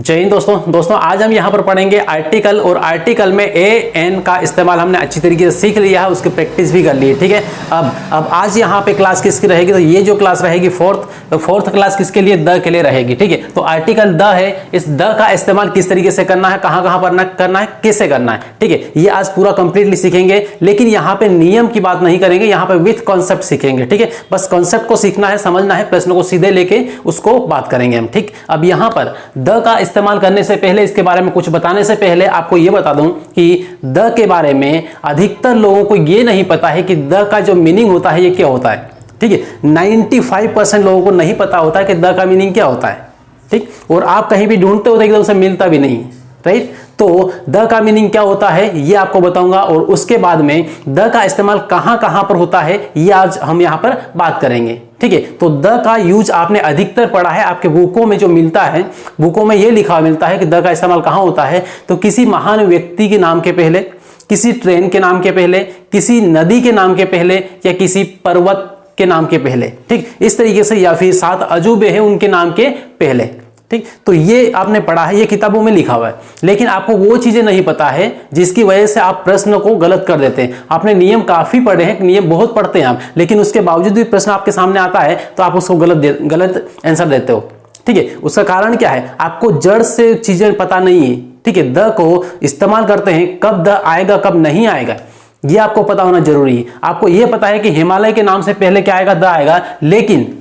जय हिंद दोस्तों आज हम यहाँ पर पढ़ेंगे आर्टिकल और आर्टिकल में ए एन का इस्तेमाल हमने अच्छी तरीके से सीख लिया है, उसकी प्रैक्टिस भी कर ली है। ठीक है, अब आज यहाँ पे क्लास किसकी रहेगी, तो ये जो क्लास रहेगी फोर्थ क्लास किसके लिए, द के लिए रहेगी। ठीक है, तो आर्टिकल द है, इस द का इस्तेमाल किस तरीके से करना है, कहाँ पर करना है, कैसे करना है। ठीक है, ये आज पूरा कंप्लीटली सीखेंगे, लेकिन यहाँ पे नियम की बात नहीं करेंगे, यहाँ पे विथ कॉन्सेप्ट सीखेंगे। ठीक है, बस कॉन्सेप्ट को सीखना है, समझना है, प्रश्न को सीधे लेके उसको बात करेंगे हम। ठीक, अब यहाँ पर द का इस्तेमाल करने से पहले, इसके बारे में कुछ बताने से पहले आपको यह बता दूं कि द के बारे में अधिकतर लोगों को यह नहीं पता है कि द का जो मीनिंग होता है ये क्या होता है। ठीक है, 95% लोगों को नहीं पता होता है कि द का मीनिंग क्या होता है। ठीक, और आप कहीं भी ढूंढते हो तो एकदम से मिलता भी नहीं। राइट, तो द का मीनिंग क्या होता है ये आपको बताऊंगा, और उसके बाद में द का इस्तेमाल कहां पर होता है ये आज हम यहां पर बात करेंगे। ठीक है, तो द का यूज आपने अधिकतर पढ़ा है, आपके बुकों में जो मिलता है, बुकों में ये लिखा मिलता है कि द का इस्तेमाल कहां होता है, तो किसी महान व्यक्ति के नाम के पहले, किसी ट्रेन के नाम के पहले, किसी नदी के नाम के पहले, या किसी पर्वत के नाम के पहले। ठीक, इस तरीके से, या फिर 7 अजूबे हैं उनके नाम के पहले। ठीक, तो ये आपने पढ़ा है, ये किताबों में लिखा हुआ है, लेकिन आपको वो चीजें नहीं पता है जिसकी वजह से आप प्रश्न को गलत कर देते हैं। आपने नियम काफी पढ़े हैं, नियम बहुत पढ़ते हैं आप, लेकिन उसके बावजूद भी प्रश्न आपके सामने आता है तो आप उसको गलत आंसर देते हो। ठीक है, उसका कारण क्या है, आपको जड़ से चीजें पता नहीं है। ठीक है, द को इस्तेमाल करते हैं, कब द आएगा कब नहीं आएगा ये आपको पता होना जरूरी है। आपको यह पता है कि हिमालय के नाम से पहले क्या आएगा, द आएगा, लेकिन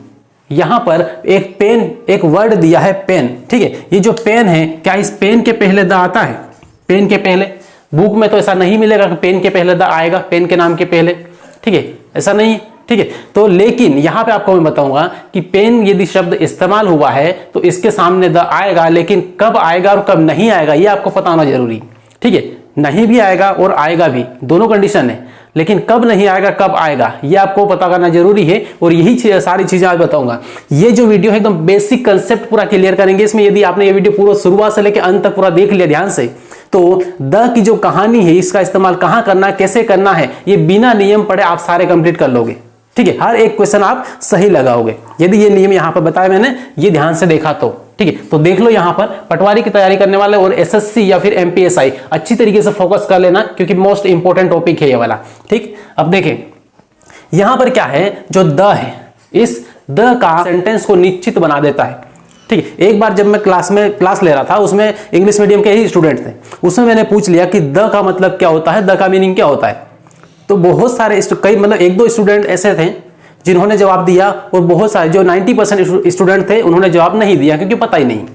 यहां पर एक पेन, एक वर्ड दिया है पेन। ठीक है, ये जो पेन है, क्या इस पेन के पहले द आता है, पेन के पहले? बुक में तो ऐसा नहीं मिलेगा कि पेन के पहले द आएगा, पेन के नाम के पहले। ठीक है, ऐसा नहीं है। ठीक है, तो लेकिन यहां पे आपको मैं बताऊंगा कि पेन यदि शब्द इस्तेमाल हुआ है तो इसके सामने द आएगा, लेकिन कब आएगा और कब नहीं आएगा ये आपको पता होना जरूरी। ठीक है, नहीं भी आएगा और आएगा भी, दोनों कंडीशन है, लेकिन कब नहीं आएगा कब आएगा ये आपको पता करना जरूरी है, और यही सारी चीजें आज बताऊंगा। ये जो वीडियो है एकदम बेसिक कंसेप्ट पूरा क्लियर करेंगे इसमें। यदि आपने ये वीडियो पूरा शुरुआत से लेकर अंत तक पूरा देख लिया ध्यान से, तो द की जो कहानी है, इसका इस्तेमाल कहां करना है, कैसे करना है, ये बिना नियम पढ़े आप सारे कंप्लीट कर लोगे। ठीक है, हर एक क्वेश्चन आप सही लगाओगे यदि ये नियम यहां पर बताया मैंने, ये ध्यान से देखा तो। ठीक है, तो देख लो यहां पर पटवारी की तैयारी करने वाले और एसएससी या फिर एमपीएसआई अच्छी तरीके से फोकस कर लेना, क्योंकि मोस्ट इंपॉर्टेंट टॉपिक है ये वाला। ठीक, अब देखें यहां पर क्या है, जो द है, इस द का सेंटेंस को निश्चित बना देता है। ठीक है, एक बार जब मैं क्लास ले रहा था, उसमें इंग्लिश मीडियम के ही स्टूडेंट थे, उसमें मैंने पूछ लिया कि द का मतलब क्या होता है, द का मीनिंग क्या होता है। तो बहुत सारे कई मतलब 1-2 स्टूडेंट ऐसे थे जिन्होंने जवाब दिया, और बहुत सारे जो 90% स्टूडेंट थे उन्होंने जवाब नहीं दिया, क्योंकि पता ही नहीं।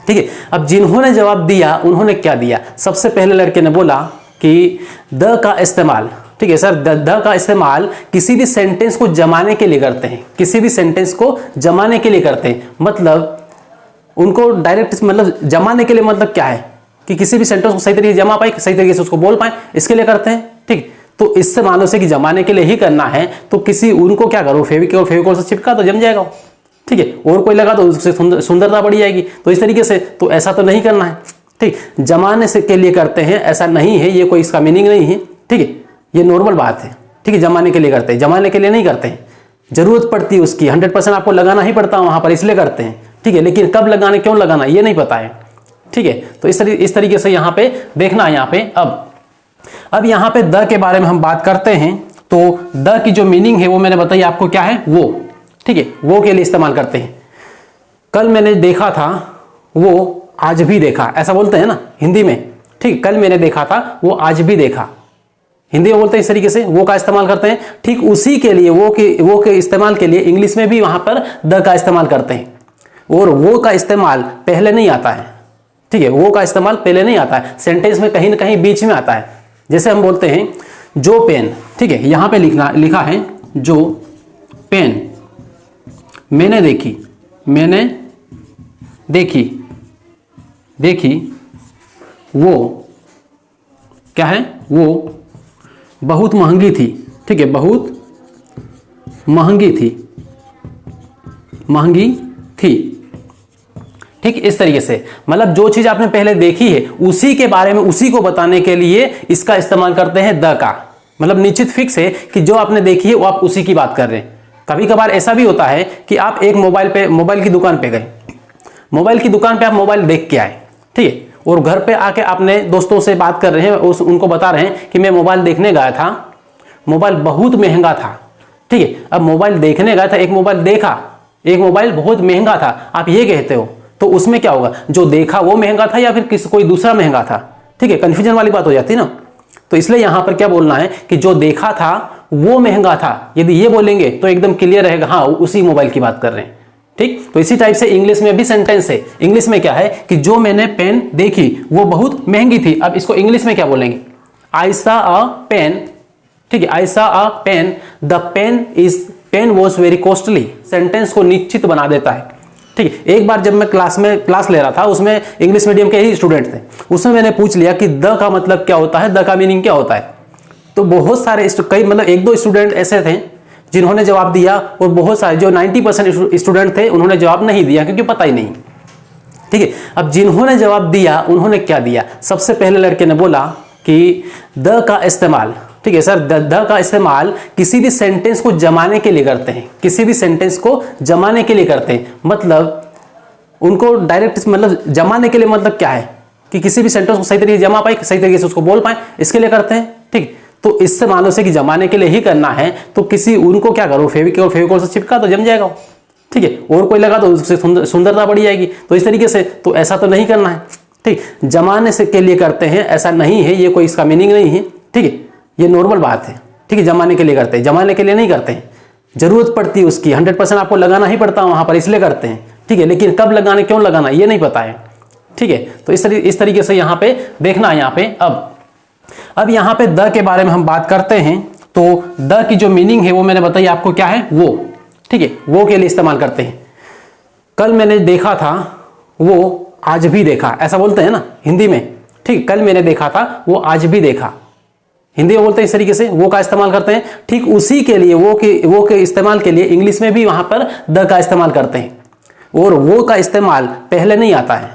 ठीक है, अब जिन्होंने जवाब दिया उन्होंने क्या दिया, सबसे पहले लड़के ने बोला कि द का इस्तेमाल, ठीक है सर, द का इस्तेमाल किसी भी सेंटेंस को जमाने के लिए करते हैं, किसी भी सेंटेंस को जमाने के लिए करते हैं। मतलब उनको डायरेक्ट मतलब जमाने के लिए मतलब क्या है कि किसी भी सेंटेंस को सही तरीके से जमा पाए, सही तरीके से उसको बोल पाए, इसके लिए करते हैं। ठीक, तो इससे मानो से कि जमाने के लिए ही करना है, तो किसी उनको क्या करो, फेविकोल से चिपका तो जम जाएगा। ठीक है, और कोई लगा तो उससे सुंदरता बढ़ जाएगी। तो इस तरीके से तो ऐसा तो नहीं करना है। ठीक, जमाने से के लिए करते हैं ऐसा नहीं है, ये कोई इसका मीनिंग नहीं है। ठीक है, ये नॉर्मल बात है। ठीक है, जमाने के लिए करते हैं, जमाने के लिए नहीं करते हैं, जरूरत पड़ती है उसकी, 100% आपको लगाना ही पड़ता है वहां पर, इसलिए करते हैं। ठीक है, लेकिन कब लगाना, क्यों लगाना ये नहीं पता है। ठीक है, तो इस तरीके से यहाँ पे देखना है। यहाँ पे अब यहाँ पे द के बारे में हम बात करते हैं, तो द की जो मीनिंग है वो मैंने बताई आपको क्या है, वो। ठीक है, वो के लिए इस्तेमाल करते हैं। कल मैंने देखा था, वो आज भी देखा, ऐसा बोलते हैं ना हिंदी में। ठीक, कल मैंने देखा था, वो आज भी देखा, हिंदी में बोलते हैं इस तरीके से, वो का इस्तेमाल करते हैं। ठीक उसी के लिए वो के इस्तेमाल के लिए इंग्लिश में भी वहां पर द का इस्तेमाल करते हैं, और वो का इस्तेमाल पहले नहीं आता है। ठीक है, वो का इस्तेमाल पहले नहीं आता है, सेंटेंस में कहीं ना कहीं बीच में आता है। जैसे हम बोलते हैं जो पेन, ठीक है, यहां पे लिखा है जो पेन मैंने देखी वो क्या है, वो बहुत महंगी थी। ठीक है, बहुत महंगी थी। ठीक, इस तरीके से मतलब जो चीज आपने पहले देखी है उसी के बारे में, उसी को बताने के लिए इसका इस्तेमाल करते हैं द का। मतलब निश्चित फिक्स है कि जो आपने देखी है वो आप उसी की बात कर रहे हैं। कभी कभार ऐसा भी होता है कि आप एक मोबाइल की दुकान पे गए, मोबाइल की दुकान पे आप मोबाइल देख के आए, ठीक है, और घर पे आके अपने दोस्तों से बात कर रहे हैं, उनको बता रहे हैं कि मैं मोबाइल देखने गया था, मोबाइल बहुत महंगा था, ठीक है। अब मोबाइल देखने गया था, एक मोबाइल देखा, एक मोबाइल बहुत महंगा था, आप ये कहते हो, तो उसमें क्या होगा, जो देखा वो महंगा था या फिर कोई दूसरा महंगा था, ठीक है, कंफ्यूजन वाली बात हो जाती है ना। तो इसलिए यहां पर क्या बोलना है कि जो देखा था वो महंगा था, यदि ये बोलेंगे तो एकदम क्लियर रहेगा, हाँ उसी मोबाइल की बात कर रहे हैं, ठीक। तो इसी टाइप से इंग्लिश में भी सेंटेंस है। इंग्लिश में क्या है कि जो मैंने पेन देखी वो बहुत महंगी थी। अब इसको इंग्लिश में क्या बोलेंगे, आई सॉ अ पेन, ठीक है, I saw a pen, the pen was very costly. Sentence को निश्चित बना देता है, ठीक है। एक बार जब मैं क्लास ले रहा था, उसमें इंग्लिश मीडियम के ही स्टूडेंट थे, उसमें मैंने पूछ लिया कि द का मतलब क्या होता है, द का मीनिंग क्या होता है। तो बहुत सारे कई मतलब एक दो स्टूडेंट ऐसे थे जिन्होंने जवाब दिया, और बहुत सारे जो 90% स्टूडेंट थे उन्होंने जवाब नहीं दिया क्योंकि पता ही नहीं, ठीक है। अब जिन्होंने जवाब दिया उन्होंने क्या दिया, सबसे पहले लड़के ने बोला कि द का इस्तेमाल, ठीक है सर, द का इस्तेमाल किसी भी सेंटेंस को जमाने के लिए करते हैं, किसी भी सेंटेंस को जमाने के लिए करते हैं। मतलब उनको डायरेक्ट मतलब जमाने के लिए मतलब क्या है कि किसी भी सेंटेंस को सही तरीके से जमा पाए, सही तरीके से उसको बोल पाए, इसके लिए करते हैं, ठीक। तो इससे मानो से कि जमाने के लिए ही करना है, तो किसी उनको क्या करो, फेविकोल से चिपका तो जम जाएगा, ठीक है, और कोई लगा तो उससे सुंदरता बढ़ी जाएगी। तो इस तरीके से तो ऐसा तो नहीं करना है, ठीक। जमाने से के लिए करते हैं ऐसा नहीं है, ये कोई इसका मीनिंग नहीं है, ठीक है, ये नॉर्मल बात है, ठीक है। जमाने के लिए करते हैं, जमाने के लिए नहीं करते हैं, जरूरत पड़ती है उसकी, 100% आपको लगाना ही पड़ता है वहां पर, इसलिए करते हैं, ठीक है। लेकिन कब लगाना, क्यों लगाना, ये नहीं पता है, ठीक है। तो इस तरीके से यहाँ पे देखना है। यहाँ पे अब यहाँ पे द के बारे में हम बात करते हैं, तो द की जो मीनिंग है वो मैंने बताई आपको क्या है, वो, ठीक है, वो के लिए इस्तेमाल करते हैं। कल मैंने देखा था, वो आज भी देखा, ऐसा बोलते हैं ना हिंदी में, ठीक। कल मैंने देखा था, वो आज भी देखा, हिंदी में बोलते हैं इस तरीके से, वो का इस्तेमाल करते हैं। ठीक उसी के लिए वो के इस्तेमाल के लिए इंग्लिश में भी वहां पर द का इस्तेमाल करते हैं, और वो का इस्तेमाल पहले नहीं आता है,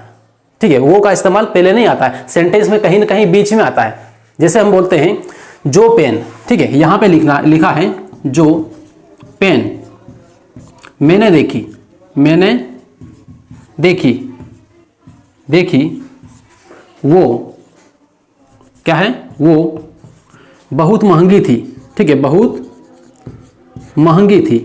ठीक है, वो का इस्तेमाल पहले नहीं आता है, सेंटेंस में कहीं ना कहीं बीच में आता है। जैसे हम बोलते हैं जो पेन, ठीक है, यहां पे लिखा है जो पेन मैंने देखी वो क्या है, वो बहुत महंगी थी, ठीक है, बहुत महंगी थी,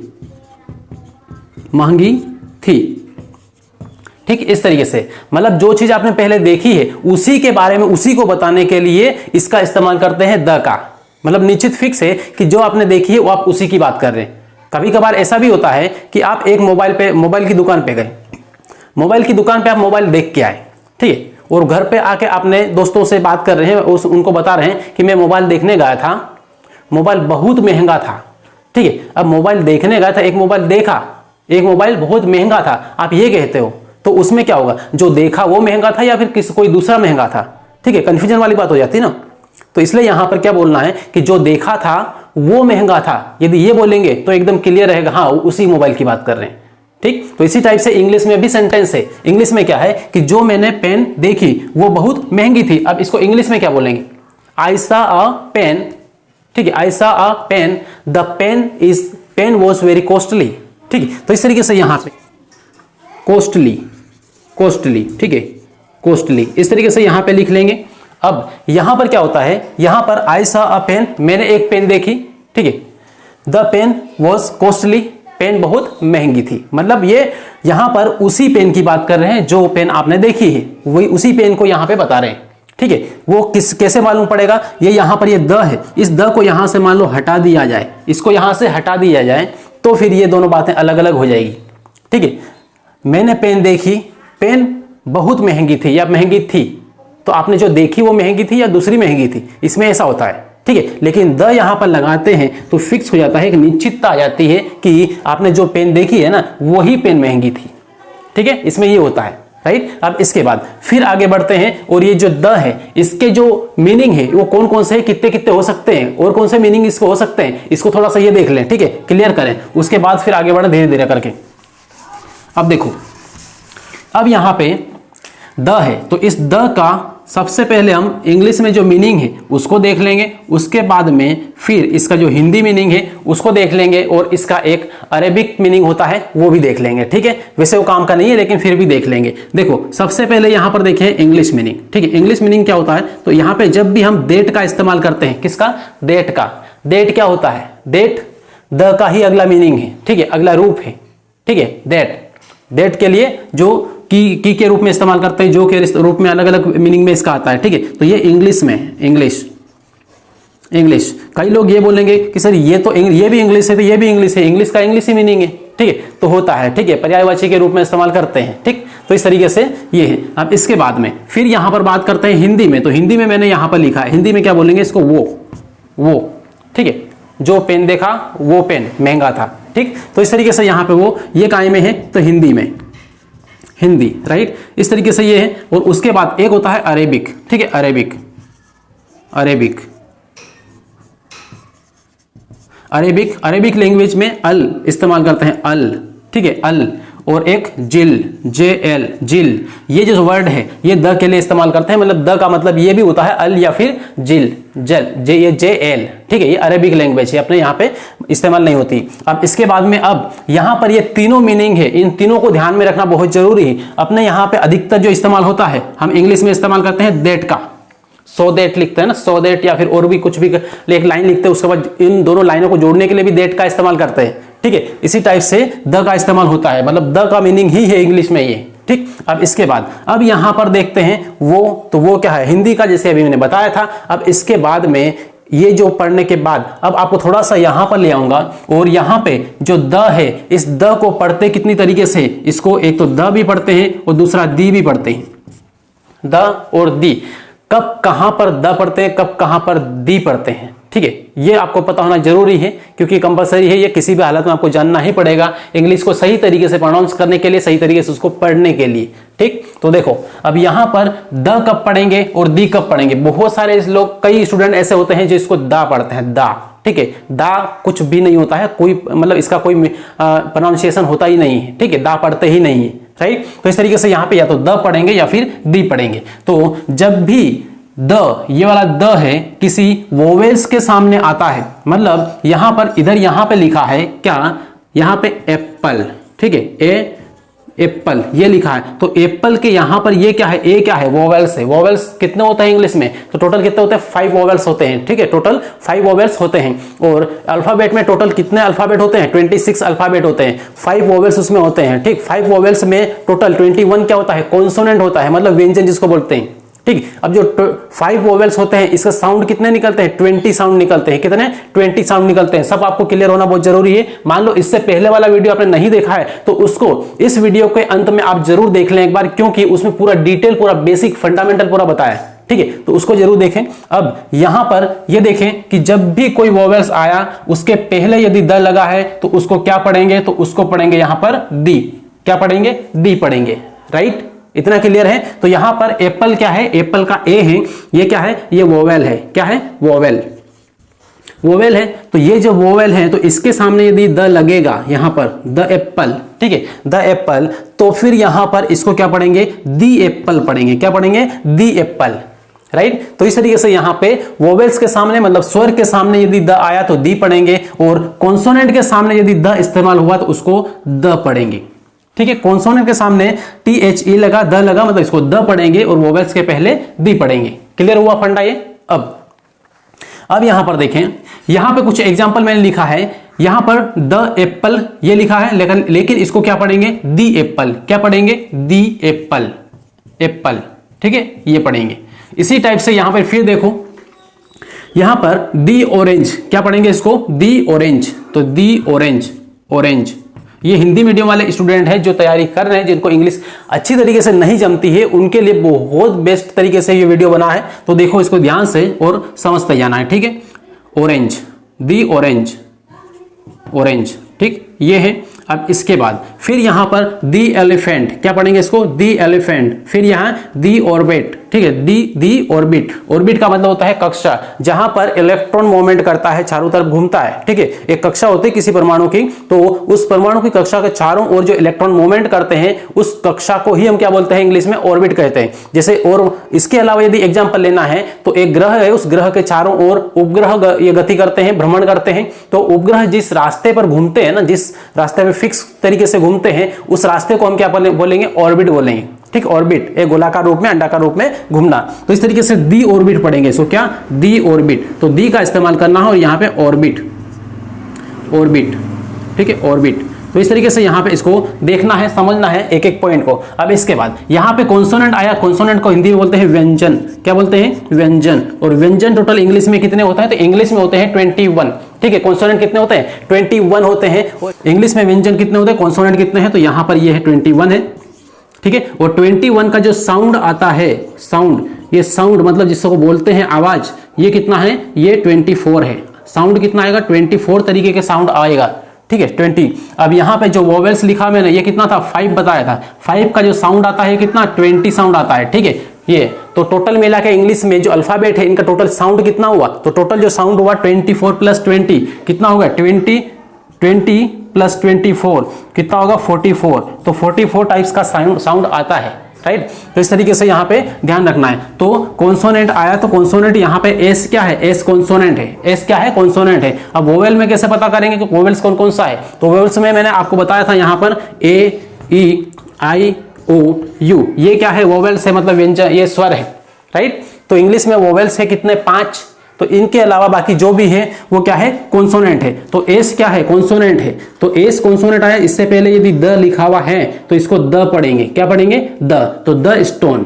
ठीक। इस तरीके से मतलब जो चीज आपने पहले देखी है उसी के बारे में, उसी को बताने के लिए इसका इस्तेमाल करते हैं द का। मतलब निश्चित फिक्स है कि जो आपने देखी है वो आप उसी की बात कर रहे हैं। कभी कभार ऐसा भी होता है कि आप एक मोबाइल की दुकान पे गए, मोबाइल की दुकान पे आप मोबाइल देख के आए, ठीक है, और घर पे आके अपने दोस्तों से बात कर रहे हैं, उनको बता रहे हैं कि मैं मोबाइल देखने गया था, मोबाइल बहुत महंगा था, ठीक है। अब मोबाइल देखने गया था, एक मोबाइल देखा, एक मोबाइल बहुत महंगा था, आप ये कहते हो, तो उसमें क्या होगा, जो देखा वो महंगा था या फिर कोई दूसरा महंगा था, ठीक है, कंफ्यूजन वाली बात हो जाती है ना। तो इसलिए यहां पर क्या बोलना है कि जो देखा था वो महंगा था, यदि ये बोलेंगे तो एकदम क्लियर रहेगा, हाँ उसी मोबाइल की बात कर रहे हैं, ठीक। तो इसी टाइप से इंग्लिश में भी सेंटेंस है। इंग्लिश में क्या है कि जो मैंने पेन देखी वो बहुत महंगी थी। अब इसको इंग्लिश में क्या बोलेंगे, आई सॉ अ पेन, ठीक है, I saw a pen, the pen was very costly, ठीक है। तो इस तरीके से यहां पे कॉस्टली, ठीक है, कॉस्टली, इस तरीके से यहां पे लिख लेंगे। अब यहां पर क्या होता है, यहां पर आई सॉ अ पेन, मैंने एक पेन देखी, ठीक है, the pen was costly, pen बहुत महंगी थी। मतलब ये यहां पर उसी पेन की बात कर रहे हैं जो पेन आपने देखी है, वही उसी पेन को यहां पे बता रहे हैं, ठीक है। वो कैसे मालूम पड़ेगा, ये यहां पर ये द है, इस द को यहां से मान लो हटा दिया जाए, इसको यहां से हटा दिया जाए, तो फिर ये दोनों बातें अलग अलग हो जाएगी, ठीक है। मैंने पेन देखी, पेन बहुत महंगी थी या महंगी थी, तो आपने जो देखी वो महंगी थी या दूसरी महंगी थी, इसमें ऐसा होता है, ठीक है। लेकिन द यहां पर लगाते हैं तो फिक्स हो जाता है, एक निश्चितता आ जाती है कि आपने जो पेन देखी है ना वही पेन महंगी थी, ठीक है, इसमें ये होता है, राइट। अब इसके बाद फिर आगे बढ़ते हैं, और ये जो द है इसके जो मीनिंग है वो कौन कौन से है, कितने कितने हो सकते हैं, और कौन से मीनिंग इसको हो सकते हैं, इसको थोड़ा सा ये देख लें, ठीक है, क्लियर करें, उसके बाद फिर आगे बढ़े धीरे धीरे करके। अब देखो, अब यहां पे द है, तो इस द का सबसे पहले हम इंग्लिश में जो मीनिंग है उसको देख लेंगे, उसके बाद में फिर इसका जो हिंदी मीनिंग है उसको देख लेंगे और इसका एक अरेबिक मीनिंग होता है वो भी देख लेंगे। ठीक है, वैसे वो काम का नहीं है लेकिन फिर भी देख लेंगे। देखो सबसे पहले यहाँ पर देखें इंग्लिश मीनिंग। ठीक है, इंग्लिश मीनिंग क्या होता है, तो यहाँ पे जब भी हम देट का इस्तेमाल करते हैं, किसका, देट का। देट क्या होता है, देट द का ही अगला मीनिंग है। ठीक है, अगला रूप है। ठीक है, देट के लिए जो की के रूप में इस्तेमाल करते हैं, जो के रूप में अलग अलग मीनिंग में इसका आता है। ठीक है, तो ये इंग्लिश में, इंग्लिश कई लोग ये बोलेंगे कि सर ये तो ये भी इंग्लिश है तो ये भी इंग्लिश है, इंग्लिश का इंग्लिश ही मीनिंग है। ठीक है, तो होता है। ठीक है, पर्यायवाची के रूप में इस्तेमाल करते हैं। ठीक, तो इस तरीके से ये है। अब इसके बाद में फिर यहां पर बात करते हैं हिंदी में। तो हिंदी में मैंने यहां पर लिखा है, हिंदी में क्या बोलेंगे इसको, वो। ठीक है, जो पेन देखा वो पेन महंगा था। ठीक, तो इस तरीके से यहां पे वो ये काय में है तो हिंदी में, हिंदी, राइट, इस तरीके से ये है। और उसके बाद एक होता है अरेबिक। ठीक है, अरेबिक लैंग्वेज में अल इस्तेमाल करते हैं, अल। ठीक है, अल। और एक जिल, ये जो वर्ड है ये द के लिए इस्तेमाल करते हैं, मतलब द का मतलब ये भी होता है अल या फिर ये JL। ठीक है, ये अरेबिक लैंग्वेज है, अपने यहाँ पे इस्तेमाल नहीं होती। अब इसके बाद में अब यहाँ पर ये तीनों मीनिंग है, इन तीनों को ध्यान में रखना बहुत जरूरी है। अपने यहाँ पे अधिकतर जो इस्तेमाल होता है, हम इंग्लिश में इस्तेमाल करते हैं देट का, सो देट लिखते हैं ना, सो देट, या फिर और भी कुछ भी एक लाइन लिखते हैं, उसके बाद इन दोनों लाइनों को जोड़ने के लिए भी देट का इस्तेमाल करते हैं। ठीक है, इसी टाइप से द का इस्तेमाल होता है, मतलब द का मीनिंग ही है इंग्लिश में ये। ठीक, अब इसके बाद अब यहां पर देखते हैं वो, तो वो क्या है, हिंदी का, जैसे अभी मैंने बताया था। अब इसके बाद में ये जो पढ़ने के बाद अब आपको थोड़ा सा यहां पर ले आऊंगा, और यहां पे जो द है, इस द को पढ़ते कितनी तरीके से, इसको एक तो द भी पढ़ते हैं और दूसरा दी भी पढ़ते हैं, द और दी। कब कहां पर द पढ़ते हैं, कब कहां पर दी पढ़ते हैं। ठीक है, ये आपको पता होना जरूरी है क्योंकि कंपलसरी है, ये किसी भी हालत में आपको जानना ही पड़ेगा इंग्लिश को सही तरीके से प्रोनाउंस करने के लिए, सही तरीके से उसको पढ़ने के लिए। ठीक, तो देखो अब यहां पर द कब पढ़ेंगे और दी कब पढ़ेंगे। बहुत सारे लोग, कई स्टूडेंट ऐसे होते हैं जो इसको दा पढ़ते हैं, दा। ठीक है, दा कुछ भी नहीं होता है, कोई मतलब इसका कोई प्रोनाउंसिएशन होता ही नहीं है। ठीक है, दा पढ़ते ही नहीं है, राइट। तो इस तरीके से यहाँ पे या तो द पढ़ेंगे या फिर दी पढ़ेंगे। तो जब भी द, ये वाला द है, किसी वोवेल्स के सामने आता है, मतलब यहां पर, इधर यहां पे लिखा है क्या, यहां पे एप्पल। ठीक है, एप्पल ये लिखा है, तो एप्पल के यहां पर ये क्या है, ए क्या है, वोवेल्स है। वोवेल्स कितने होते हैं इंग्लिश में, तो टोटल कितने होते हैं, 5 वोवेल्स होते हैं। ठीक है, टोटल 5 वोवेल्स होते हैं। और अल्फाबेट में टोटल कितने अल्फाबेट होते हैं, 26 अल्फाबेट होते हैं, 5 वोवेल्स उसमें होते हैं। ठीक, 5 वोवेल्स में टोटल 21 क्या होता है, कॉन्सोनेंट होता है, मतलब व्यंजन जिसको बोलते हैं। ठीक, अब जो 5 वोवेल्स होते हैं, इसका साउंड कितने निकलते हैं, 20 साउंड निकलते हैं। कितने, 20 साउंड निकलते हैं। सब आपको क्लियर होना बहुत जरूरी है। मान लो इससे पहले वाला वीडियो आपने नहीं देखा है तो उसको इस वीडियो के अंत में आप जरूर देख लें एक बार, क्योंकि उसमें पूरा डिटेल, पूरा बेसिक फंडामेंटल पूरा बताया है। ठीक है, तो उसको जरूर देखें। अब यहां पर ये देखें कि जब भी कोई वोवेल्स आया उसके पहले यदि द लगा है तो उसको क्या पढ़ेंगे, तो उसको पढ़ेंगे यहां पर दी। क्या पढ़ेंगे, दी पढ़ेंगे, राइट। इतना क्लियर है। तो यहां पर एप्पल क्या है, एप्पल का ए है, ये क्या है, ये वोवेल है। क्या है, वोवेल, वोवेल है। तो ये जो वोवेल है तो इसके सामने यदि द लगेगा यहां पर, द एप्पल। ठीक है, द एप्पल, तो फिर यहां पर इसको क्या पढ़ेंगे, दी एप्पल पढ़ेंगे। क्या पढ़ेंगे, दी एप्पल, राइट। तो इस तरीके से यहां पे वोवेल्स के सामने, मतलब स्वर के सामने यदि द आया तो दी पढ़ेंगे, और कॉन्सोनेंट के सामने यदि द इस्तेमाल हुआ तो उसको द पढ़ेंगे। ठीक है, कॉन्सोनेंट के सामने THE लगा, द लगा, मतलब इसको द पढ़ेंगे, और वोवेल्स के पहले दी पढ़ेंगे। क्लियर हुआ फंडा ये। अब यहां पर देखें, यहां पे कुछ एग्जांपल मैंने लिखा है। यहां पर द एप्पल ये लिखा है, लेकिन इसको क्या पढ़ेंगे, दी एप्पल। क्या पढ़ेंगे, दी एप्पल, एप्पल। ठीक है, ये पढ़ेंगे। इसी टाइप से यहां पर फिर देखो, यहां पर दी ऑरेंज, क्या पढ़ेंगे इसको, दी ऑरेंज। तो दी ऑरेंज, ऑरेंज। ये हिंदी मीडियम वाले स्टूडेंट हैं जो तैयारी कर रहे हैं, जिनको इंग्लिश अच्छी तरीके से नहीं जमती है, उनके लिए बहुत बेस्ट तरीके से ये वीडियो बना है। तो देखो इसको ध्यान से और समझते जाना है। ठीक है, ऑरेंज, दी ऑरेंज, ऑरेंज। ठीक, ये है। अब इसके बाद फिर यहां पर दी एलिफेंट, क्या पढ़ेंगे इसको, दी एलिफेंट। फिर यहां दी ऑर्बिट, ठीक है, दी ऑर्बिट। ऑर्बिट का मतलब होता है कक्षा, जहां पर इलेक्ट्रॉन मूवमेंट करता है, चारों तरफ घूमता है। ठीक है, एक कक्षा होती है किसी परमाणु की, तो उस परमाणु की कक्षा के चारों ओर जो इलेक्ट्रॉन मूवमेंट करते हैं उस कक्षा को ही हम क्या बोलते हैं, इंग्लिश में ऑर्बिट कहते हैं। जैसे और इसके अलावा यदि एग्जांपल लेना है तो एक ग्रह है, उस ग्रह के चारों ओर उपग्रह ये गति करते हैं, भ्रमण करते हैं। तो उपग्रह जिस रास्ते पर घूमते हैं ना, जिस रास्ते में फिक्स तरीके से घूमते हैं, उस रास्ते को हम क्या बोलेंगे, ऑर्बिट बोलेंगे। ठीक, ऑर्बिट एक गोलाकार रूप में, अंडाकार रूप में घूमना। तो इस तरीके से दी ऑर्बिट पढ़ेंगे। सो क्या, दी ऑर्बिट, तो दी का इस्तेमाल करना है और यहाँ पे ऑर्बिट, ऑर्बिट। ठीक है, ऑर्बिट। तो इस तरीके से यहाँ पे इसको देखना है, समझना है एक एक पॉइंट को। अब इसके बाद यहाँ पे कॉन्सोनेंट आया, कॉन्सोनेंट को हिंदी में बोलते हैं व्यंजन। क्या बोलते हैं, व्यंजन। और व्यंजन टोटल इंग्लिश में कितने होते हैं, तो इंग्लिश में होते हैं 21। ठीक है, कॉन्सोनेंट कितने होते हैं, 21 होते हैं। इंग्लिश में व्यंजन कितने होते हैं, कॉन्सोनेंट कितने हैं, तो यहाँ पर ये है 21 है। ठीक है, और 21 का जो साउंड आता है, साउंड, ये साउंड मतलब जिसको बोलते हैं आवाज, ये कितना है, ये 24 है। साउंड कितना आएगा, 24 तरीके के साउंड आएगा। ठीक है, 20। अब यहाँ पे जो वोवेल्स लिखा मैंने, ये कितना था, 5 बताया था। 5 का जो साउंड आता है कितना, 20 साउंड आता है। ठीक है, ये तो टोटल मिला के इंग्लिश में जो अल्फाबेट है इनका टोटल साउंड कितना हुआ, तो टोटल जो साउंड हुआ 24 प्लस 20 कितना होगा, 20 प्लस 24 कितना होगा, 44। तो 44 टाइप्स का साउंड आता है। राइट, तो इस तरीके से यहाँ पे ध्यान रखना है। तो कॉन्सोनेंट आया, तो कॉन्सोनेंट यहाँ पे एस क्या है, एस कॉन्सोनेंट है। एस क्या है, कॉन्सोनेंट है। अब वोवेल में कैसे पता करेंगे कि वोवेल्स कौन कौन सा है, तो वोवेल्स में मैंने आपको बताया था यहाँ पर ए, ई, आई, ओ, यू, ये क्या है, वोवेल्स है, मतलब व्यंजन, ये स्वर है। राइट, तो इंग्लिश में वोवेल्स है कितने, 5। तो इनके अलावा बाकी जो भी है वो क्या है, कॉन्सोनेंट है। तो एस क्या है, कॉन्सोनेंट है। तो एस कॉन्सोनेंट आया, इससे पहले यदि द लिखा हुआ है तो इसको द पढ़ेंगे। क्या पढ़ेंगे, द। तो the stone,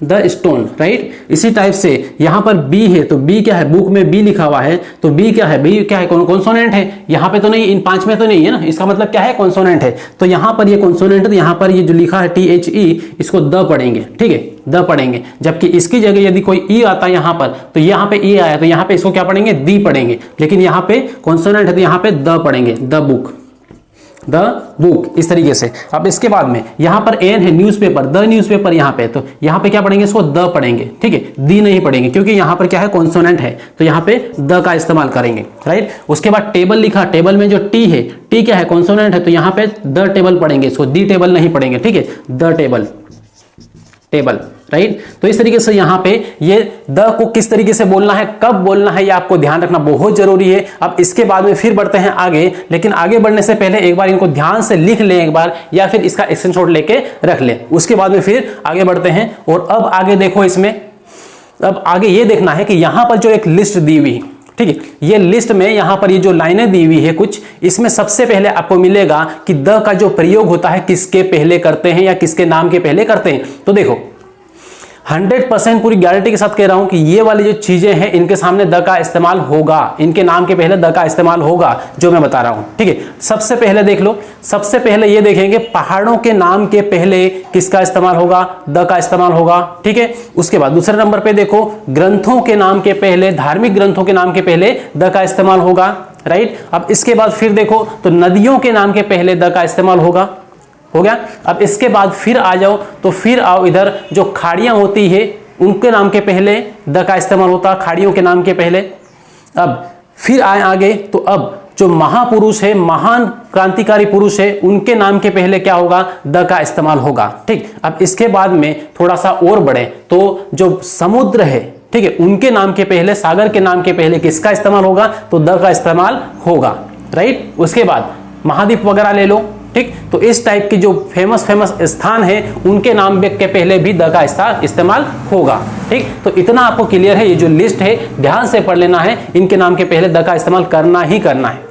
the stone. Right, इसी टाइप से यहाँ पर बी है, तो बी क्या है, बुक में बी लिखा हुआ है, तो बी क्या है, बी क्या है, कॉन्सोनेंट है। यहाँ पे तो नहीं, इन 5 में तो नहीं है ना, इसका मतलब क्या है, कॉन्सोनेंट है। तो यहाँ पर ये कॉन्सोनेंट है, यहाँ पर ये जो लिखा है THE, इसको द पढ़ेंगे। ठीक है, द पढ़ेंगे। जबकि इसकी जगह यदि कोई ई आता है यहाँ पर, तो यहाँ पे ई आया, तो यहाँ पे इसको क्या पढ़ेंगे, दी पढ़ेंगे। लेकिन यहाँ पे कॉन्सोनेंट है तो यहाँ पे द पढ़ेंगे, द बुक, द बुक, इस तरीके से। अब इसके बाद में यहाँ पर एन है, न्यूज़पेपर, द न्यूज़पेपर यहाँ पे, तो यहाँ पे क्या पढ़ेंगे, इसको द पढ़ेंगे। ठीक है, दी नहीं पढ़ेंगे क्योंकि यहाँ पर क्या है, कॉन्सोनेंट है, तो यहाँ पे द का इस्तेमाल करेंगे। राइट, उसके बाद टेबल लिखा, टेबल में जो टी है, टी क्या है, कॉन्सोनेंट है, तो यहाँ पे द टेबल पढ़ेंगे, इसको दी टेबल नहीं पढ़ेंगे। ठीक है, द टेबल, टेबल। राइट, तो इस तरीके से यहाँ पे ये द को किस तरीके से बोलना है, कब बोलना है, ये आपको ध्यान रखना बहुत जरूरी है। अब इसके बाद में फिर बढ़ते हैं आगे, लेकिन आगे बढ़ने से पहले एक बार इनको ध्यान से लिख लें एक बार, या फिर इसका स्क्रीनशॉट लेके रख लें। उसके बाद में फिर आगे बढ़ते हैं। और अब आगे देखो, इसमें अब आगे ये देखना है कि यहाँ पर जो एक लिस्ट दी हुई है, ठीक है, ये लिस्ट में यहाँ पर ये जो लाइनें दी हुई है कुछ, इसमें सबसे पहले आपको मिलेगा कि द का जो प्रयोग होता है किसके पहले करते हैं या किसके नाम के पहले करते हैं। तो देखो 100% पूरी गारंटी के साथ कह रहा हूं कि ये वाली जो चीजें हैं इनके सामने द का इस्तेमाल होगा, इनके नाम के पहले द का इस्तेमाल होगा, जो मैं बता रहा हूं। ठीक है, सबसे पहले देख लो, सबसे पहले ये देखेंगे पहाड़ों के नाम के पहले किसका इस्तेमाल होगा, द का इस्तेमाल होगा। ठीक है, उसके बाद दूसरे नंबर पे देखो ग्रंथों के नाम के पहले, धार्मिक ग्रंथों के नाम के पहले द का इस्तेमाल होगा। राइट, अब इसके बाद फिर देखो तो नदियों के नाम के पहले द का इस्तेमाल होगा, हो गया। अब इसके बाद फिर आ जाओ, तो फिर आओ इधर जो खाड़ियां होती है उनके नाम के पहले द का इस्तेमाल होता, खाड़ियों के नाम के पहले। अब फिर आए आगे, तो अब जो महापुरुष है, महान क्रांतिकारी पुरुष है, उनके नाम के पहले क्या होगा, द का इस्तेमाल होगा। ठीक, अब इसके बाद में थोड़ा सा और बढ़े तो जो समुद्र है, ठीक है, उनके नाम के पहले, सागर के नाम के पहले किसका इस्तेमाल होगा, तो द का इस्तेमाल होगा। राइट, उसके बाद महाद्वीप वगैरह ले लो। ठीक, तो इस टाइप की जो फेमस स्थान है उनके नाम के पहले भी द का इस्तेमाल होगा। ठीक, तो इतना आपको क्लियर है, ये जो लिस्ट है ध्यान से पढ़ लेना है, इनके नाम के पहले द का इस्तेमाल करना ही करना है।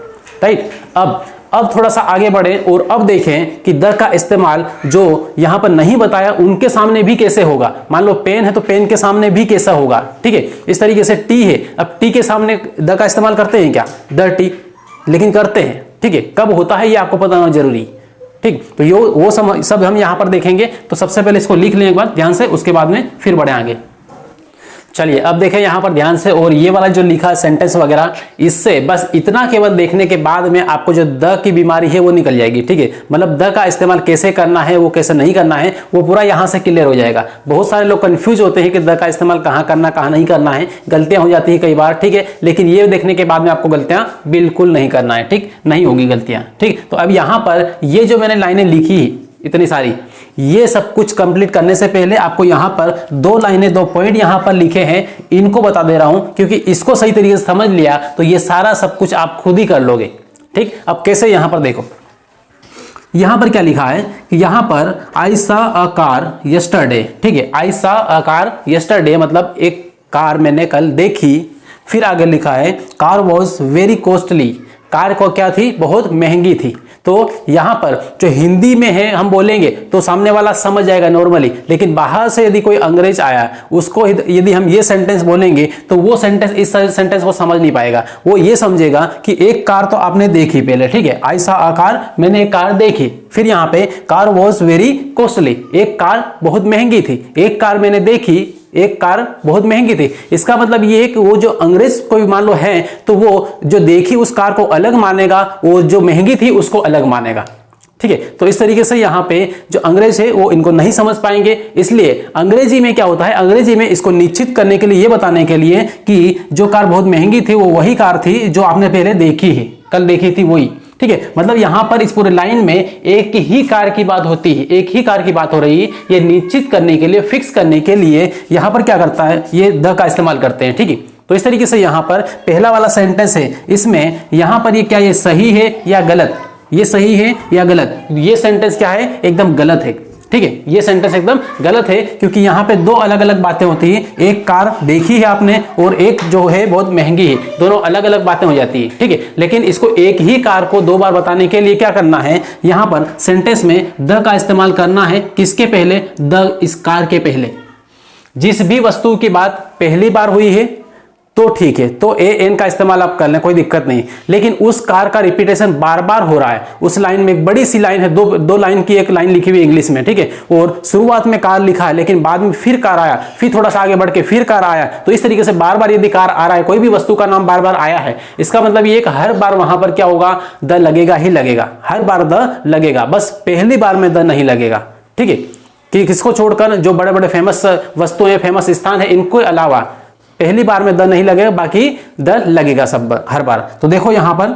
राइट, अब थोड़ा सा आगे बढ़े और अब देखें कि द का इस्तेमाल जो यहां पर नहीं बताया उनके सामने भी कैसे होगा। मान लो पेन है तो पेन के सामने भी कैसा होगा। ठीक है, इस तरीके से टी है, अब टी के सामने द का इस्तेमाल करते हैं क्या, द टी, लेकिन करते हैं। ठीक है, कब होता है ये आपको पता होना जरूरी। ठीक, तो यो वो सब हम यहां पर देखेंगे। तो सबसे पहले इसको लिख लें एक बार ध्यान से, उसके बाद में फिर बढ़े आगे। चलिए अब देखें यहाँ पर ध्यान से, और ये वाला जो लिखा सेंटेंस वगैरह, इससे बस इतना केवल देखने के बाद में आपको जो द की बीमारी है वो निकल जाएगी। ठीक है, मतलब द का इस्तेमाल कैसे करना है, वो कैसे नहीं करना है, वो पूरा यहाँ से क्लियर हो जाएगा। बहुत सारे लोग कंफ्यूज होते हैं कि द का इस्तेमाल कहाँ करना कहाँ नहीं करना है, गलतियां हो जाती है कई बार। ठीक है, लेकिन ये देखने के बाद में आपको गलतियां बिल्कुल नहीं करना है। ठीक, नहीं होगी गलतियां। ठीक, तो अब यहाँ पर ये जो मैंने लाइनें लिखी इतनी सारी, ये सब कुछ कंप्लीट करने से पहले आपको यहां पर 2 लाइनें 2 पॉइंट यहां पर लिखे हैं, इनको बता दे रहा हूं, क्योंकि इसको सही तरीके से समझ लिया तो ये सारा सब कुछ आप खुद ही कर लोगे। ठीक, अब कैसे, यहां पर देखो, यहां पर क्या लिखा है कि यहां पर आई सॉ अ कार यस्टरडे। ठीक है, I saw a car yesterday मतलब एक कार मैंने कल देखी। फिर आगे लिखा है car was very costly, car को क्या थी, बहुत महंगी थी। तो यहां पर जो हिंदी में है हम बोलेंगे तो सामने वाला समझ जाएगा नॉर्मली, लेकिन बाहर से यदि कोई अंग्रेज आया, उसको यदि हम ये सेंटेंस बोलेंगे तो वो सेंटेंस इस सेंटेंस को समझ नहीं पाएगा। वो ये समझेगा कि एक कार तो आपने देखी पहले, ठीक है, आई सॉ अ कार, मैंने एक कार देखी। फिर यहाँ पे कार वॉज वेरी कॉस्टली, एक कार बहुत महंगी थी, एक कार मैंने देखी, एक कार बहुत महंगी थी। इसका मतलब ये है कि वो जो अंग्रेज कोई मान लो है तो वो जो देखी उस कार को अलग मानेगा, वो जो महंगी थी उसको अलग मानेगा। ठीक है, तो इस तरीके से यहाँ पे जो अंग्रेज है वो इनको नहीं समझ पाएंगे। इसलिए अंग्रेजी में क्या होता है, अंग्रेजी में इसको निश्चित करने के लिए, ये बताने के लिए कि जो कार बहुत महंगी थी वो वही कार थी जो आपने पहले देखी है, कल देखी थी वही। ठीक है, मतलब यहां पर इस पूरे लाइन में एक ही कार की बात होती है, एक ही कार की बात हो रही है। ये निश्चित करने के लिए, फिक्स करने के लिए यहां पर क्या करता है, ये द का इस्तेमाल करते हैं। ठीक है, तो इस तरीके से यहां पर पहला वाला सेंटेंस है, इसमें यहां पर ये क्या, ये सही है या गलत, ये सही है या गलत, ये सेंटेंस क्या है, एकदम गलत है। ठीक है, ये सेंटेंस एकदम गलत है, क्योंकि यहाँ पे 2 अलग अलग बातें होती है। एक कार देखी है आपने और एक जो है बहुत महंगी है, दोनों अलग अलग बातें हो जाती है। ठीक है, लेकिन इसको एक ही कार को 2 बार बताने के लिए क्या करना है, यहाँ पर सेंटेंस में द का इस्तेमाल करना है। किसके पहले, द, इस कार के पहले। जिस भी वस्तु की बात पहली बार हुई है तो ठीक है, तो ए एन का इस्तेमाल आप कर लें, कोई दिक्कत नहीं। लेकिन उस कार का रिपीटेशन बार बार हो रहा है, उस लाइन में एक बड़ी सी लाइन है, दो लाइन की एक लाइन लिखी हुई इंग्लिश में। ठीक है, और शुरुआत में कार लिखा है, लेकिन बाद में फिर कार आया, फिर थोड़ा सा आगे बढ़ के फिर कार आया। तो इस तरीके से बार बार यदि कार आ रहा है, कोई भी वस्तु का नाम बार बार आया है, इसका मतलब ये हर बार वहां पर क्या होगा, द लगेगा ही लगेगा, हर बार द लगेगा, बस पहली बार में द नहीं लगेगा। ठीक है, कि किसको छोड़कर जो बड़े बड़े फेमस वस्तुएं, फेमस स्थान है, इनको अलावा पहली बार में द नहीं लगेगा, बाकी द लगेगा सब हर बार। तो देखो यहां पर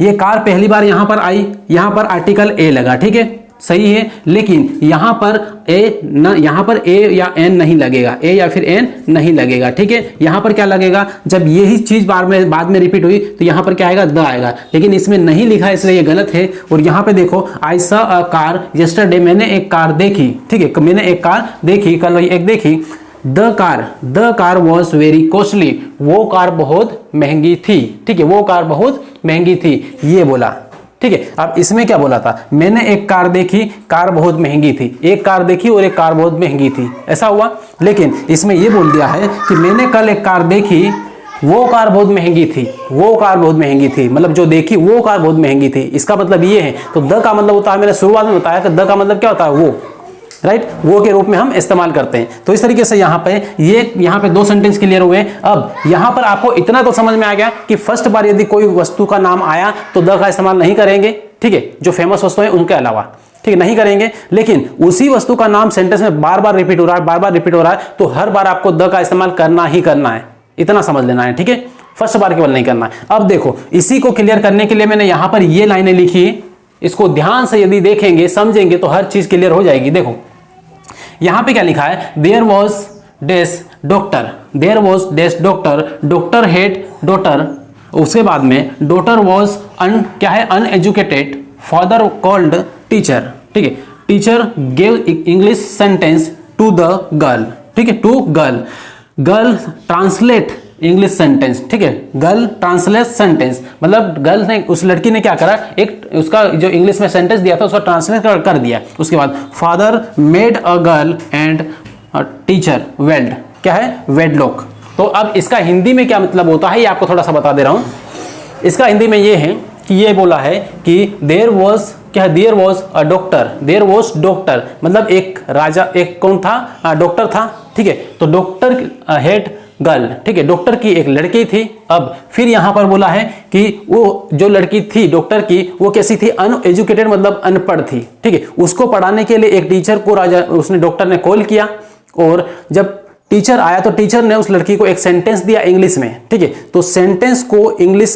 ये कार पहली बार यहां पर आई, यहां पर आर्टिकल ए लगा। ठीक है, सही है, लेकिन यहां पर ए न, यहां पर ए या एन नहीं लगेगा, ए या फिर एन नहीं लगेगा। ठीक है, यहां पर क्या लगेगा, जब यही चीज बाद में रिपीट हुई तो यहां पर क्या आएगा, द आएगा, लेकिन इसमें नहीं लिखा है इसलिए ये गलत है। और यहां पे देखो आई सॉ अ कार यस्टरडे, मैंने एक कार देखी। ठीक है, मैंने एक कार देखी, कल एक देखी। The car was very costly, वो कार बहुत महंगी थी। ठीक है, वो कार बहुत महंगी थी, ये बोला। ठीक है, अब इसमें क्या बोला था, मैंने एक कार देखी, कार बहुत महंगी थी, एक कार देखी और एक कार बहुत महंगी थी, ऐसा हुआ। लेकिन इसमें ये बोल दिया है कि मैंने कल एक कार देखी, वो कार बहुत महंगी थी, वो कार बहुत महंगी थी, मतलब जो देखी वो कार बहुत महंगी थी, इसका मतलब ये है। तो द का मतलब होता है, मैंने शुरुआत में बताया कि द का मतलब क्या होता है, वो, राइट, वो के रूप में हम इस्तेमाल करते हैं। तो इस तरीके से यहाँ पे 2 सेंटेंस क्लियर हुए। अब यहाँ पर आपको इतना तो समझ में आ गया कि फर्स्ट बार यदि कोई वस्तु का नाम आया तो द का इस्तेमाल नहीं करेंगे। ठीक है, जो फेमस वस्तु है उनके अलावा, ठीक है, नहीं करेंगे। लेकिन उसी वस्तु का नाम सेंटेंस में बार बार रिपीट हो रहा है, बार बार रिपीट हो रहा है, तो हर बार आपको द का इस्तेमाल करना ही करना है, इतना समझ लेना है। ठीक है, फर्स्ट बार केवल नहीं करना है। अब देखो, इसी को क्लियर करने के लिए मैंने यहाँ पर ये लाइनें लिखी, इसको ध्यान से यदि देखेंगे, समझेंगे तो हर चीज क्लियर हो जाएगी। देखो यहां पे क्या लिखा है, there was dash doctor, there was dash doctor, doctor had daughter, उसके बाद में डॉटर वॉज क्या है, अनएजुकेटेड, फादर कॉल्ड टीचर। ठीक है, teacher gave English sentence to the girl. ठीक है, to girl, girl translate English sentence. ठीक है, गर्ल ट्रांसलेट सेंटेंस, मतलब गर्ल ने, उस लड़की ने क्या करा, एक उसका जो इंग्लिश में सेंटेंस दिया था उसका ट्रांसलेट कर दिया। उसके बाद father made a girl and teacher weld, क्या है, वेडलॉक। तो अब इसका हिंदी में क्या मतलब होता है, ये आपको थोड़ा सा बता दे रहा हूं। इसका हिंदी में ये है कि ये बोला है कि देयर वॉज, क्या है, there was a doctor, there was doctor, मतलब एक राजा, एक कौन था, डॉक्टर था। ठीक है। तो डॉक्टर हेड गर्ल, ठीक है, डॉक्टर की एक लड़की थी। अब फिर यहां पर बोला है कि वो जो लड़की थी डॉक्टर की, वो कैसी थी, अनएजुकेटेड, मतलब अनपढ़ थी, ठीक है। उसको पढ़ाने के लिए एक टीचर को उसने डॉक्टर ने कॉल किया, और जब टीचर आया तो टीचर ने उस लड़की को एक सेंटेंस दिया इंग्लिश में, ठीक है। तो सेंटेंस को इंग्लिश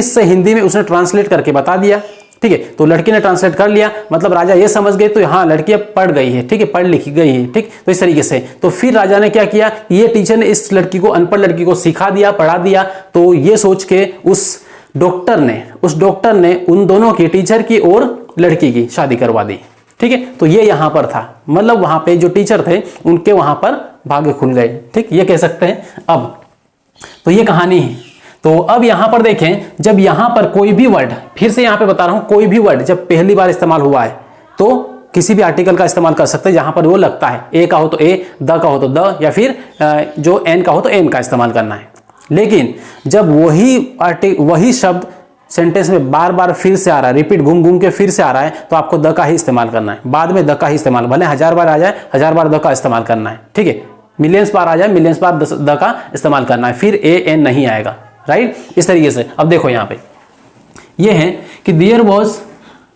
से हिंदी में उसने ट्रांसलेट करके बता दिया, ठीक है। तो लड़की ने ट्रांसलेट कर लिया, मतलब राजा ये समझ गए तो हाँ लड़की अब पढ़ गई है, ठीक है, पढ़ लिख गई है, ठीक। तो इस तरीके से तो फिर राजा ने क्या किया, ये टीचर ने इस लड़की को, अनपढ़ लड़की को सिखा दिया, पढ़ा दिया। तो ये सोच के उस डॉक्टर ने उन दोनों की, टीचर की और लड़की की शादी करवा दी, ठीक है। तो ये यहां पर था, मतलब वहां पे जो टीचर थे उनके वहां पर भाग्य खुल गए, ठीक, ये कह सकते हैं। अब तो ये कहानी है। तो अब यहां पर देखें, जब यहां पर कोई भी वर्ड, फिर से यहां पे बता रहा हूं, कोई भी वर्ड जब पहली बार इस्तेमाल हुआ है तो किसी भी आर्टिकल का इस्तेमाल कर सकते हैं जहां पर वो लगता है। ए का हो तो ए, द का हो तो द, या फिर जो एन का हो तो एन का इस्तेमाल करना है। लेकिन जब वही शब्द सेंटेंस में बार बार फिर से आ रहा है, रिपीट घूम घूम के फिर से आ रहा है, तो आपको द का ही इस्तेमाल करना है। बाद में द का ही इस्तेमाल, भले 1000 बार आ जाए, 1000 बार द का इस्तेमाल करना है, ठीक है। मिलियंस बार आ जाए, मिलियंस बार द का इस्तेमाल करना है, फिर ए एन नहीं आएगा, राइट, इस तरीके से। अब देखो यहां पे ये है कि देयर वाज,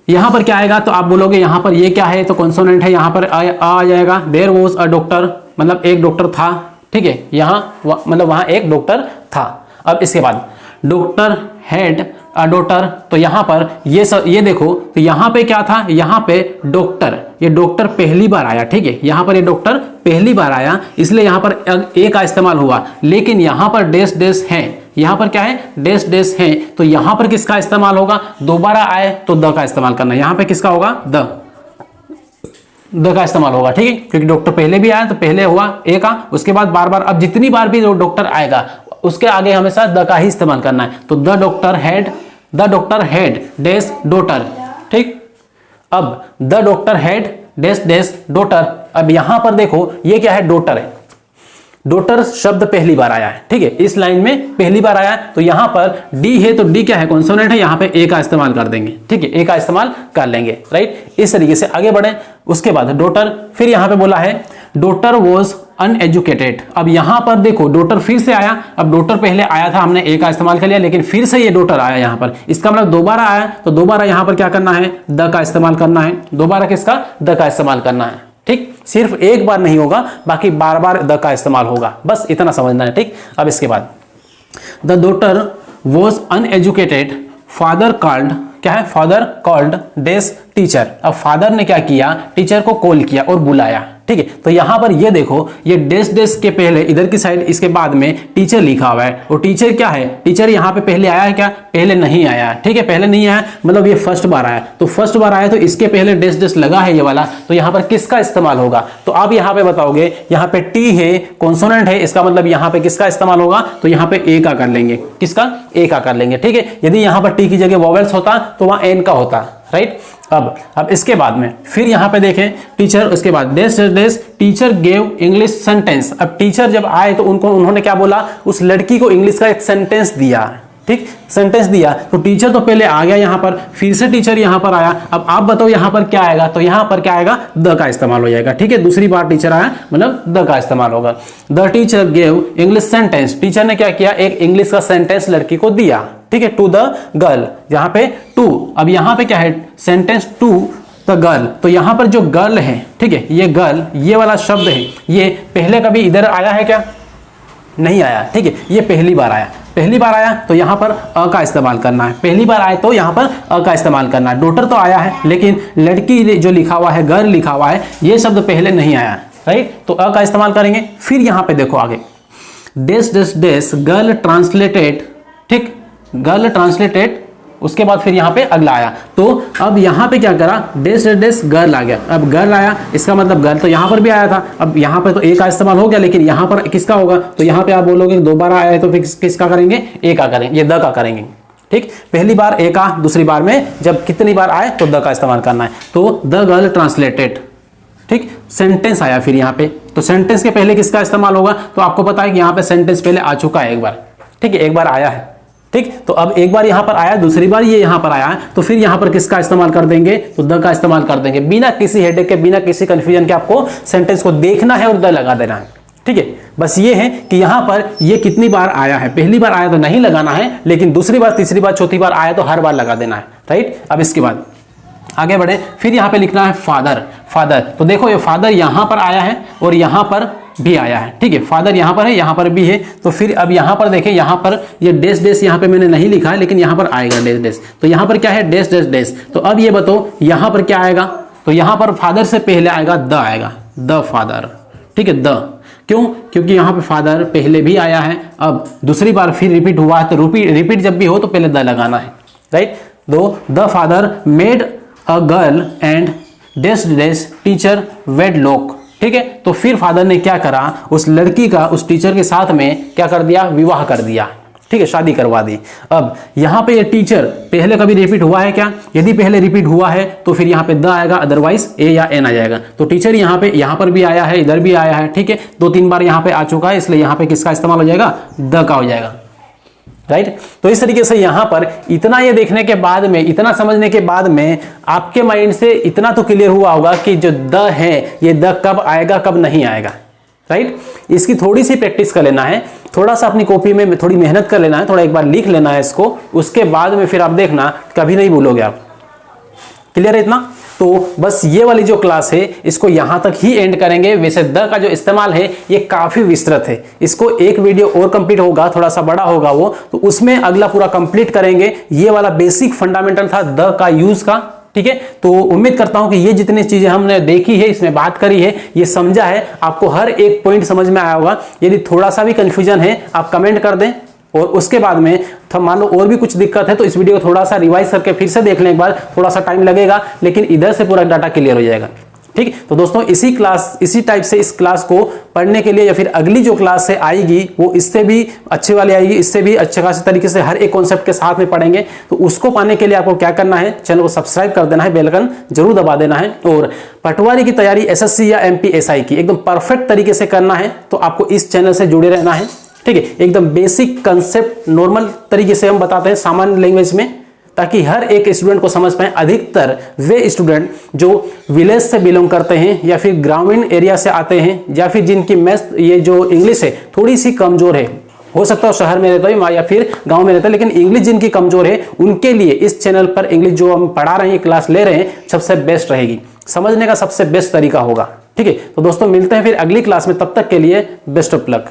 यहां पर क्या आएगा, तो आप बोलोगे यहां पर ये क्या है, तो कॉन्सोनेंट है, यहां पर आ जाएगा। देयर वाज अ डॉक्टर, मतलब एक डॉक्टर था, ठीक है, यहां मतलब वहां एक डॉक्टर था। अब इसके बाद डॉक्टर हैड अ डॉटर, तो यहां पर ये देखो, तो यहां पे क्या था, यहां पे डॉक्टर, ये डॉक्टर पहली बार आया, ठीक है, यहां पर ये डॉक्टर पहली बार आया, इसलिए यहां पर ए का इस्तेमाल हुआ। लेकिन यहां पर डैश डैश है, यहां पर क्या है, डैश डैश है, तो यहां पर किसका इस्तेमाल होगा, दोबारा आए तो द का इस्तेमाल करना है। यहां पे किसका होगा, द का इस्तेमाल होगा, ठीक है, क्योंकि डॉक्टर पहले भी आया तो पहले हुआ ए का, उसके बाद बार बार, अब जितनी बार भी डॉक्टर आएगा उसके आगे हमेशा द का ही इस्तेमाल करना है। तो the doctor had dash daughter, ठीक। अब the doctor had dash dash daughter. अब यहां पर देखो ये क्या है, डॉटर है, डॉटर शब्द पहली बार आया है, ठीक है, इस लाइन में पहली बार आया है। तो यहां पर डी है, तो डी क्या है, कॉन्सोनेंट है, यहां पे ए का इस्तेमाल कर देंगे, ठीक है, ए का इस्तेमाल कर लेंगे, राइट। इस तरीके से आगे बढ़े। उसके बाद डॉटर, फिर यहां पे बोला है डॉटर वॉज अनएजुकेटेड। अब यहां पर देखो डॉटर फिर से आया, अब डॉटर पहले आया था, हमने ए का इस्तेमाल कर लिया, लेकिन फिर से ये डॉटर आया यहां पर, इसका मतलब दोबारा आया, तो दोबारा यहां पर क्या करना है, द का इस्तेमाल करना है। दोबारा किसका, द का इस्तेमाल करना है, ठीक। सिर्फ एक बार नहीं होगा, बाकी बार बार द का इस्तेमाल होगा, बस इतना समझना है, ठीक। अब इसके बाद the daughter was uneducated, father called, क्या है, फादर कॉल्ड डैश टीचर। अब फादर ने क्या किया, टीचर को कॉल किया और बुलाया, ठीक है। तो यहां पर ये देखो, ये डैश डैश के पहले इधर की साइड, इसके बाद में टीचर लिखा हुआ है, और टीचर क्या है, टीचर यहां पे पहले आया है क्या, पहले नहीं आया, ठीक है, पहले नहीं आया, मतलब ये फर्स्ट बार आया, तो फर्स्ट बार आया तो इसके पहले डैश डैश लगा है ये वाला, तो यहां पर किसका इस्तेमाल होगा, तो आप यहां पे बताओगे, यहां पे टी है, कॉन्सोनेंट है, इसका मतलब यहां पे किसका इस्तेमाल होगा, तो यहां पे ए का कर लेंगे, किसका, ए का कर लेंगे, ठीक है। यदि यहां पर टी की जगह वोवेल्स होता तो वहां एन का होता, राइट। अब इसके बाद में फिर यहां पे देखें टीचर, उसके बाद dash dash teacher gave English sentence. अब टीचर जब आए तो उन्होंने क्या बोला, उस लड़की को इंग्लिश का एक सेंटेंस दिया, ठीक, सेंटेंस दिया। तो टीचर तो पहले आ गया यहां पर, फिर से टीचर यहां पर आया। अब आप बताओ यहां पर क्या आएगा, तो यहां पर क्या आएगा, द का इस्तेमाल हो जाएगा, ठीक है। दूसरी बार टीचर आया, मतलब द का इस्तेमाल होगा। The teacher gave English sentence, teacher ने क्या किया, एक इंग्लिश का सेंटेंस लड़की को दिया, ठीक है, टू द गर्ल, यहां पे टू। अब यहां पे क्या है, सेंटेंस टू द गर्ल, तो यहां पर जो गर्ल है, ठीक है, ये गर्ल, ये वाला शब्द है, ये पहले कभी इधर आया है क्या, नहीं आया, ठीक है, ये पहली बार आया, पहली बार आया तो यहां पर अ का इस्तेमाल करना है, पहली बार आए तो यहां पर अ का इस्तेमाल करना है। डॉटर तो आया है, लेकिन लड़की जो लिखा हुआ है, गर्ल लिखा हुआ है, ये शब्द पहले नहीं आया, राइट, तो अ का इस्तेमाल करेंगे। फिर यहां पे देखो आगे, dash dash dash girl translated, ठीक, गर्ल ट्रांसलेटेड, उसके बाद फिर यहाँ पे अगला आया, तो अब यहाँ पे क्या करा, डैश डैश गर्ल आ गया। अब गर्ल आया, इसका मतलब गर्ल तो यहाँ पर भी आया था, अब यहाँ पे तो ए का इस्तेमाल हो गया, लेकिन यहाँ पर किसका होगा, तो यहाँ पे आप बोलोगे दोबारा आया है तो फिर किसका करेंगे, ए का करेंगे, ये द का करेंगे, ठीक। पहली बार ए का, दूसरी बार में जब कितनी बार आए तो द का इस्तेमाल करना है। तो द गर्ल ट्रांसलेटेड, ठीक, सेंटेंस आया फिर यहाँ पे, तो सेंटेंस के पहले किसका इस्तेमाल होगा, तो आपको पता है कि यहाँ पे सेंटेंस पहले आ चुका है एक बार, ठीक है, एक बार आया है, ठीक, तो अब एक बार यहां पर आया, दूसरी बार ये यहां पर आया, तो फिर यहां पर किसका इस्तेमाल कर देंगे, तो द का इस्तेमाल कर देंगे। बिना किसी हेडेक के, बिना किसी कंफ्यूजन के आपको सेंटेंस को देखना है और द लगा देना है। ठीक है, बस ये है कि यहां पर ये कितनी बार आया है, पहली बार आया तो नहीं लगाना है, लेकिन दूसरी बार, तीसरी बार, चौथी बार आया तो हर बार लगा देना है। राइट, अब इसके बाद आगे बढ़े, फिर यहां पे लिखना है फादर। फादर, तो देखो ये फादर यहां पर आया है और यहां पर भी आया है। ठीक है, फादर यहां पर है, यहां पर भी है, तो फिर अब यहां पर देखें, यहां पर ये डैश डैश यहां पे मैंने नहीं लिखा है, लेकिन यहां पर आएगा डैश डैश, तो यहां पर क्या है, डैश डैश डैश। तो अब ये बताओ यहां पर क्या आएगा, तो यहां पर फादर से पहले आएगा द, आएगा द फादर। ठीक है, द, क्यों, क्योंकि यहां पे फादर पहले भी आया है, अब दूसरी बार फिर रिपीट हुआ है, तो रिपीट जब भी हो तो पहले द लगाना है। राइट, तो the father made a girl and dash dash teacher wedlock. ठीक है, तो फिर फादर ने क्या करा, उस लड़की का उस टीचर के साथ में क्या कर दिया, विवाह कर दिया। ठीक है, शादी करवा दी। अब यहां पे ये टीचर पहले कभी रिपीट हुआ है क्या, यदि पहले रिपीट हुआ है तो फिर यहां पे द आएगा, अदरवाइज ए या एन आ जाएगा। तो टीचर यहां पर भी आया है, इधर भी आया है। ठीक है, 2-3 बार यहां पे आ चुका है, इसलिए यहां पे किसका इस्तेमाल हो जाएगा, द का हो जाएगा। राइट, तो इस तरीके से यहां पर इतना ये देखने के बाद में, इतना समझने के बाद में आपके माइंड से इतना तो क्लियर हुआ होगा कि जो द है ये द कब आएगा, कब नहीं आएगा। राइट, इसकी थोड़ी सी प्रैक्टिस कर लेना है, थोड़ा सा अपनी कॉपी में थोड़ी मेहनत कर लेना है, थोड़ा एक बार लिख लेना है इसको, उसके बाद में फिर आप देखना कभी नहीं भूलोगे आप। क्लियर है इतना? तो बस ये वाली जो क्लास है इसको यहां तक ही एंड करेंगे। वैसे द का जो इस्तेमाल है ये काफी विस्तृत है, इसको एक वीडियो और कंप्लीट होगा, थोड़ा सा बड़ा होगा वो, तो उसमें अगला पूरा कंप्लीट करेंगे। ये वाला बेसिक फंडामेंटल था द का यूज का। ठीक है, तो उम्मीद करता हूं कि ये जितनी चीजें हमने देखी है, इसमें बात करी है, ये समझा है, आपको हर एक पॉइंट समझ में आया होगा। यदि थोड़ा सा भी कंफ्यूजन है आप कमेंट कर दें, और उसके बाद में मान लो और भी कुछ दिक्कत है तो इस वीडियो को थोड़ा सा रिवाइज करके फिर से देख लें एक बार, थोड़ा सा टाइम लगेगा, लेकिन इधर से पूरा डाटा क्लियर हो जाएगा। ठीक, तो दोस्तों इसी टाइप से इस क्लास को पढ़ने के लिए, या फिर अगली जो क्लास से आएगी वो इससे भी अच्छे वाली आएगी, इससे भी अच्छे खासे तरीके से हर एक कॉन्सेप्ट के साथ में पढ़ेंगे। तो उसको पाने के लिए आपको क्या करना है, चैनल को सब्सक्राइब कर देना है, बेल आइकन जरूर दबा देना है, और पटवारी की तैयारी SSC या MPSI की एकदम परफेक्ट तरीके से करना है तो आपको इस चैनल से जुड़े रहना है। ठीक है, एकदम बेसिक कंसेप्ट नॉर्मल तरीके से हम बताते हैं सामान्य लैंग्वेज में, ताकि हर एक स्टूडेंट को समझ पाए। अधिकतर वे स्टूडेंट जो विलेज से बिलोंग करते हैं, या फिर ग्रामीण एरिया से आते हैं, या फिर जिनकी मैथ ये जो इंग्लिश है थोड़ी सी कमजोर है, हो सकता है शहर में रहते हो या फिर गांव में रहते हैं, लेकिन इंग्लिश जिनकी कमजोर है उनके लिए इस चैनल पर इंग्लिश जो हम पढ़ा रहे हैं, क्लास ले रहे हैं, सबसे बेस्ट रहेगी, समझने का सबसे बेस्ट तरीका होगा। ठीक है, तो दोस्तों मिलते हैं फिर अगली क्लास में, तब तक के लिए बेस्ट ऑफ लक।